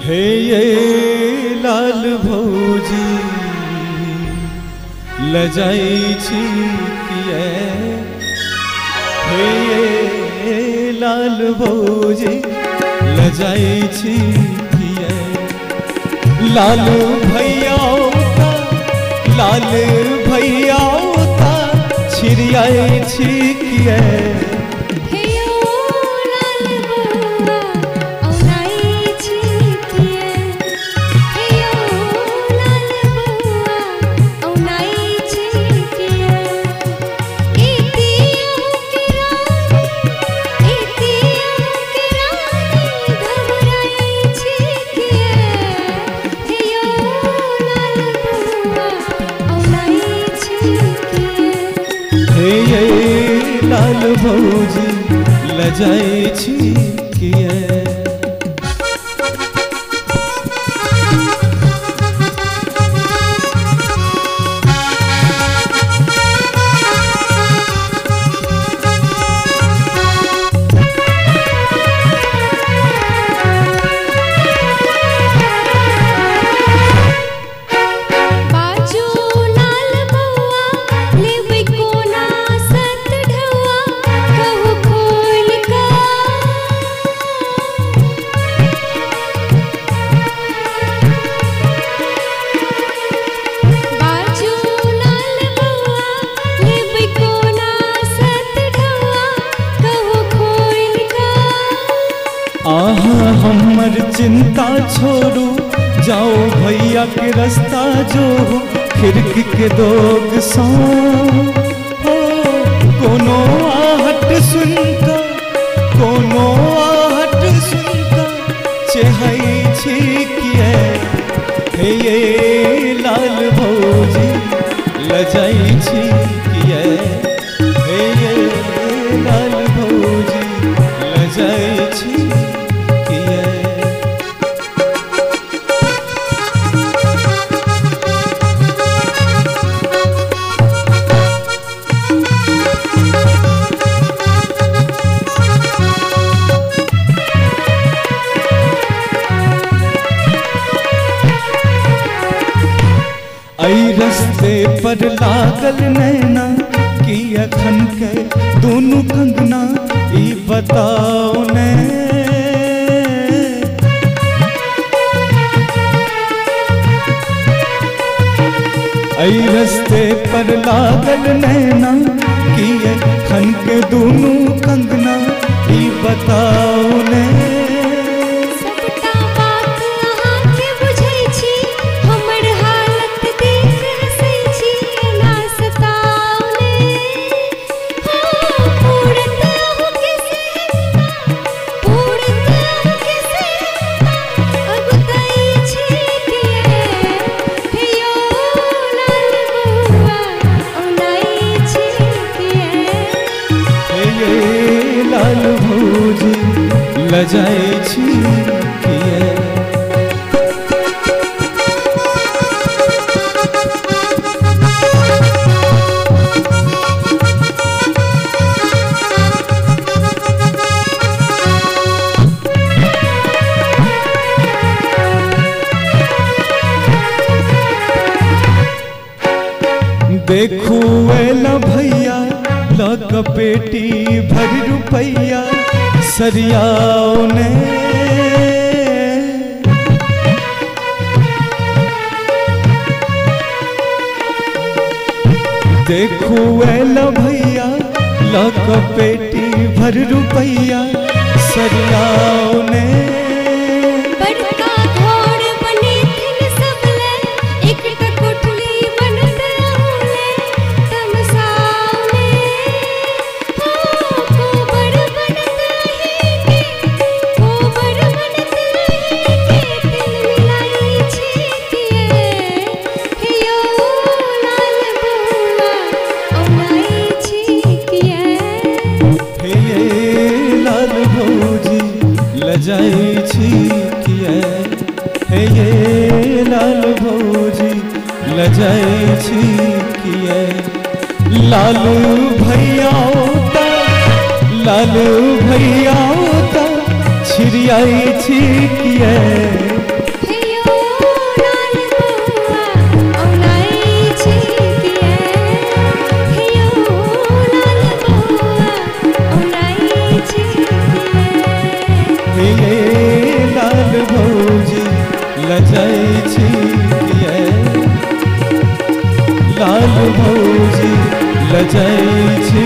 हे ये लाल भौजी लजाई छी किए, हे ये लाल भौजी लजाई छी किए। लाल भैया लाल भैया छिड़ियाई छी किए। लाल भौजी लजाई छी किए। आहा हमर चिंता छोड़ू, जाओ भैया के रास्ता जो खिड़की के दोग सो हो। कोनो आहट सुनकर कोनो आहट सुनकर चेहई छी किए। हे ये लाल भौजी लजाई छी किए। हे ये लाल भौजी लजाई छी। आई रस्ते पर लागल नैना कि अखन के दोनों कंगना ई बताओ ने। आई रस्ते पर लागल नैना कि अखन के दोनों कंगना ई बताओ ने। लाल भौजी लजाई छी किए। देखू एला भैया लपेटी भर रुपैया सरियाओ ने। देखू एला भैया लपेटी भर रुपैया सरियाओ ने। लजाई छी किए। हे ये लाल भौजी लजाई छी किए। लालू भैया लालू भैया छिड़ियाई छी किए। ये लाल भौजी लजाई छी किए, लाल भौजी लजाई छी